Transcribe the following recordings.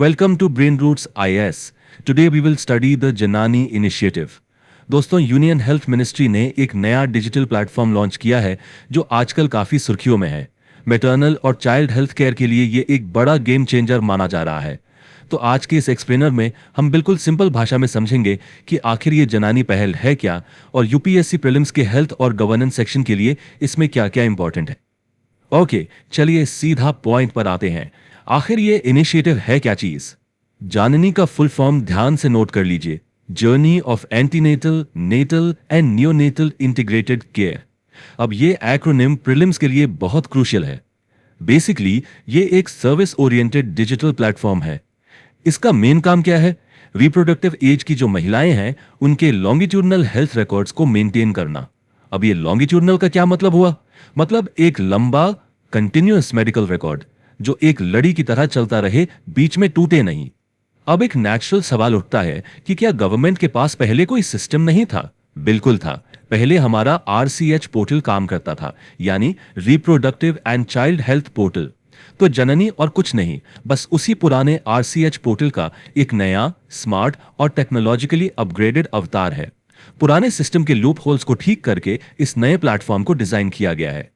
Welcome to Brain Roots IS. Today we will study the Janani Initiative. दोस्तों, union health ministry ने एक नया digital platform launch किया है जो आजकल काफी सुर्खियों में है। मैटरनल और चाइल्ड हेल्थ केयर के लिए ये एक बड़ा गेम चेंजर माना जा रहा है। तो आज के इस एक्सप्लेनर में हम बिल्कुल सिंपल भाषा में समझेंगे कि आखिर ये जनानी पहल है क्या और यूपीएससी प्रीलिम्स के हेल्थ और गवर्नेंस सेक्शन के लिए इसमें क्या क्या इंपॉर्टेंट है। ओके, चलिए सीधा पॉइंट पर आते हैं। आखिर ये इनिशिएटिव है क्या चीज? जाननी का फुल फॉर्म ध्यान से नोट कर लीजिए। Journey of antenatal, natal and neonatal integrated care. अब ये एक्रोनिम प्रीलिम्स के लिए बहुत क्रूशियल है। बेसिकली ये एक सर्विस ओरिएंटेड डिजिटल प्लेटफॉर्म है। इसका मेन काम क्या है? रिप्रोडक्टिव एज की जो महिलाएं हैं उनके लॉन्गिट्यूडनल हेल्थ रिकॉर्ड्स को मेंटेन करना। अब ये लॉन्गिट्यूडनल का क्या मतलब हुआ? मतलब एक लंबा कंटिन्यूअस मेडिकल रिकॉर्ड जो एक लड़ी की तरह चलता रहे, बीच में टूटे नहीं। अब एक नेचुरल सवाल उठता है कि क्या गवर्नमेंट के पास पहले कोई सिस्टम नहीं था? बिल्कुल था। पहले हमारा आरसीएच पोर्टल काम करता था, यानी reproductive and child health portal. तो जननी और कुछ नहीं, बस उसी पुराने आरसीएच पोर्टल का एक नया, स्मार्ट और टेक्नोलॉजिकली अपग्रेडेड अवतार है। पुराने सिस्टम के लूप होल्स को ठीक करके इस नए प्लेटफॉर्म को डिजाइन किया गया है।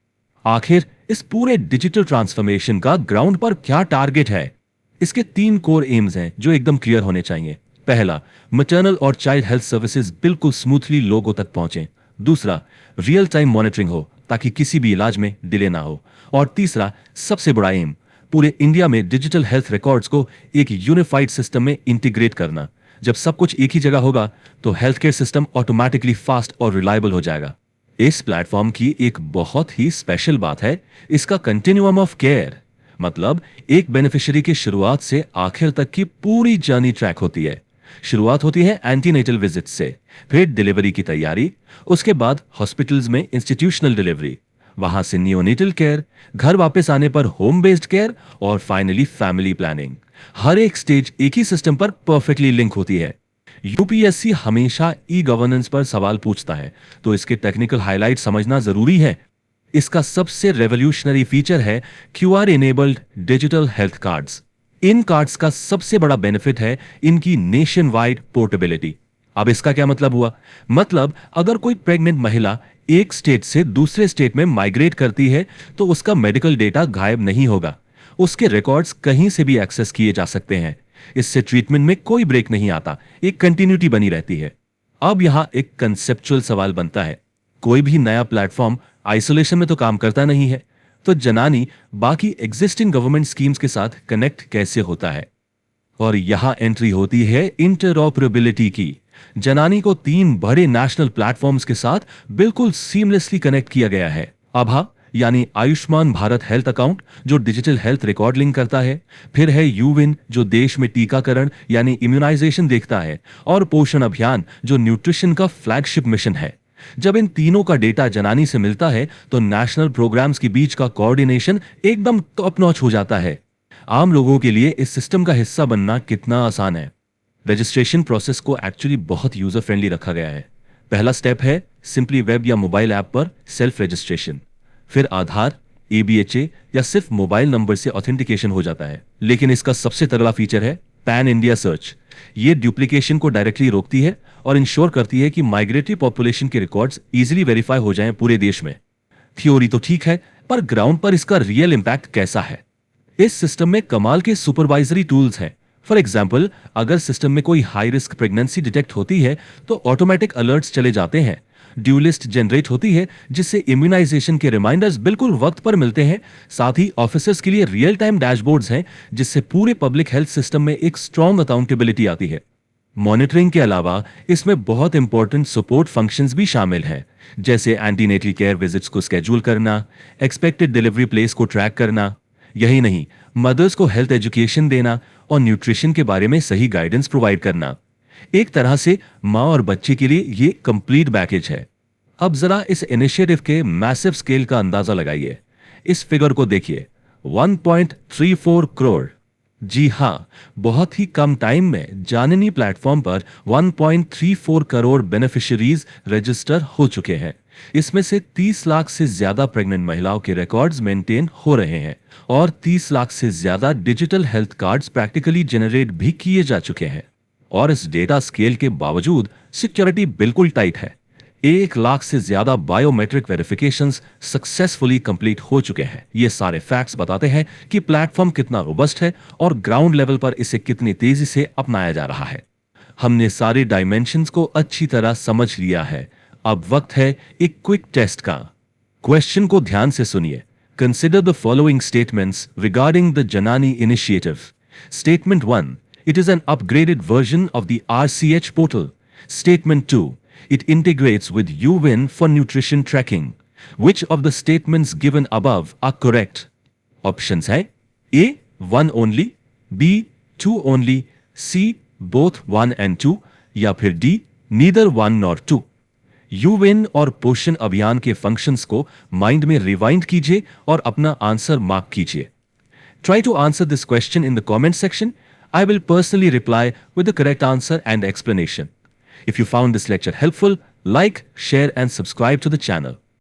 आखिर इस पूरे डिजिटल ट्रांसफॉर्मेशन का ग्राउंड पर क्या टारगेट है? इसके 3 कोर एम्स हैं जो एकदम क्लियर होने चाहिए। पहला, मैटरनल और चाइल्ड हेल्थ सर्विसेज बिल्कुल स्मूथली लोगों तक पहुंचे। दूसरा, रियल टाइम मॉनिटरिंग हो ताकि किसी भी इलाज में डिले ना हो। और तीसरा, सबसे बड़ा एम, पूरे इंडिया में डिजिटल हेल्थ रिकॉर्ड्स को एक यूनिफाइड सिस्टम में इंटीग्रेट करना। जब सब कुछ एक ही जगह होगा तो health care system automatically fast और रिलायबल हो जाएगा। इस प्लेटफॉर्म की एक बहुत ही स्पेशल बात है इसका कंटिन्यूअम ऑफ केयर। मतलब एक बेनिफिशियरी की शुरुआत से आखिर तक की पूरी जर्नी ट्रैक होती है। शुरुआत होती है एंटीनेटल विजिट से, फिर डिलीवरी की तैयारी, उसके बाद हॉस्पिटल्स में इंस्टीट्यूशनल डिलीवरी, वहां से नियोनेटल केयर, घर वापस आने पर होम बेस्ड केयर और फाइनली फैमिली प्लानिंग। हर एक स्टेज एक ही सिस्टम पर परफेक्टली लिंक होती है। यूपीएससी हमेशा ई गवर्नेंस पर सवाल पूछता है, तो इसके टेक्निकल हाइलाइट समझना जरूरी है। इसका सबसे रेवोल्यूशनरी फीचर है QR enabled digital health cards. इन कार्ड्स का सबसे बड़ा बेनिफिट है इनकी नेशन वाइड पोर्टेबिलिटी। अब इसका क्या मतलब हुआ? मतलब अगर कोई प्रेग्नेंट महिला एक स्टेट से दूसरे स्टेट में माइग्रेट करती है तो उसका मेडिकल डेटा गायब नहीं होगा। उसके रिकॉर्ड्स कहीं से भी एक्सेस किए जा सकते हैं। इससे ट्रीटमेंट में कोई ब्रेक नहीं आता, एक कंटिन्यूटी बनी रहती है। अब यहां एक कंसेप्चुअल सवाल बनता है, कोई भी नया प्लेटफॉर्म आइसोलेशन में तो काम करता नहीं है, तो जनानी बाकी एग्जिस्टिंग गवर्नमेंट स्कीम्स के साथ कनेक्ट कैसे होता है? और यहां एंट्री होती है इंटरऑपरेबिलिटी की। जनानी को 3 बड़े नेशनल प्लेटफॉर्म्स के साथ बिल्कुल सीमलेसली कनेक्ट किया गया है। आभा यानी आयुष्मान भारत हेल्थ अकाउंट जो डिजिटल हेल्थ रिकॉर्ड लिंक करता है, फिर है यूविन जो देश में टीकाकरण यानी इम्यूनाइजेशन देखता है, और पोषण अभियान जो न्यूट्रिशन का फ्लैगशिप मिशन है। जब इन तीनों का डेटा जनानी से मिलता है तो नेशनल प्रोग्राम्स के बीच का कोऑर्डिनेशन एकदम टॉप नॉच हो जाता है। आम लोगों के लिए इस सिस्टम का हिस्सा बनना कितना आसान है। रजिस्ट्रेशन प्रोसेस को एक्चुअली बहुत यूजर फ्रेंडली रखा गया है। पहला स्टेप है सिंपली वेब या मोबाइल ऐप पर सेल्फ रजिस्ट्रेशन, फिर आधार, एबीएचए या सिर्फ मोबाइल नंबर से ऑथेंटिकेशन हो जाता है। लेकिन इसका सबसे तगड़ा फीचर है पैन इंडिया सर्च। ये डुप्लीकेशन को डायरेक्टली रोकती है और इंश्योर करती है कि माइग्रेटरी पॉपुलेशन के रिकॉर्ड्स इजीली वेरीफाई हो जाएं पूरे देश में। थ्योरी तो ठीक है, पर ग्राउंड पर इसका रियल इंपैक्ट कैसा है? इस सिस्टम में कमाल के सुपरवाइजरी टूल्स हैं। फॉर एग्जाम्पल, अगर सिस्टम में कोई हाई रिस्क प्रेगनेंसी डिटेक्ट होती है तो ऑटोमेटिक अलर्ट्स चले जाते हैं। ड्यू लिस्ट जनरेट होती है जिससे इम्यूनाइजेशन के रिमाइंडर्स बिल्कुल वक्त पर मिलते हैं। साथ ही ऑफिसर्स के लिए रियल टाइम डैशबोर्ड्स हैं जिससे पूरे पब्लिक हेल्थ सिस्टम में एक स्ट्रॉन्ग अकाउंटेबिलिटी आती है। मॉनिटरिंग के अलावा इसमें बहुत इंपॉर्टेंट सपोर्ट फंक्शंस भी शामिल हैं, जैसे एंटीनेटल केयर विजिट्स को स्केड्यूल करना, एक्सपेक्टेड डिलीवरी प्लेस को ट्रैक करना। यही नहीं, मदर्स को हेल्थ एजुकेशन देना और न्यूट्रिशन के बारे में सही गाइडेंस प्रोवाइड करना। एक तरह से माँ और बच्चे के लिए ये कंप्लीट पैकेज है। अब जरा इस इनिशिएटिव के मैसिव स्केल का अंदाजा लगाइए। इस फिगर को देखिए, 1.34 करोड़। जी हां, बहुत ही कम टाइम में जाननी प्लेटफॉर्म पर 1.34 करोड़ बेनिफिशियरीज रजिस्टर हो चुके हैं। इसमें से 30 लाख से ज्यादा प्रेग्नेंट महिलाओं के रिकॉर्ड्स मेंटेन हो रहे हैं और 30 लाख से ज्यादा digital health cards practically generate भी किए जा चुके हैं। और इस डेटा स्केल के बावजूद सिक्योरिटी बिल्कुल टाइट है। 1 लाख से ज्यादा बायोमेट्रिक वेरिफिकेशंस सक्सेसफुली कंप्लीट हो चुके हैं। ये सारे फैक्ट्स बताते हैं कि प्लेटफॉर्म कितना रोबस्ट है और ग्राउंड लेवल पर इसे कितनी तेजी से अपनाया जा रहा है। हमने सारे डायमेंशंस को अच्छी तरह समझ लिया है। अब वक्त है एक क्विक टेस्ट का। क्वेश्चन को ध्यान से सुनिए। Consider the following statements regarding the Janani initiative. Statement 1, it is an upgraded version of the RCH portal. Statement 2, it integrates with UWIN for nutrition tracking. Which of the statements given above are correct? Options है A, 1 only, B, 2 only, C, both 1 and 2, या फिर D, neither 1 nor 2. यूविन और पोषण अभियान के functions को mind में rewind कीजिए और अपना आंसर मार्क कीजिए। Try to answer this question in the comment section. I will personally reply with the correct answer and explanation. If you found this lecture helpful, like, share and subscribe to the channel.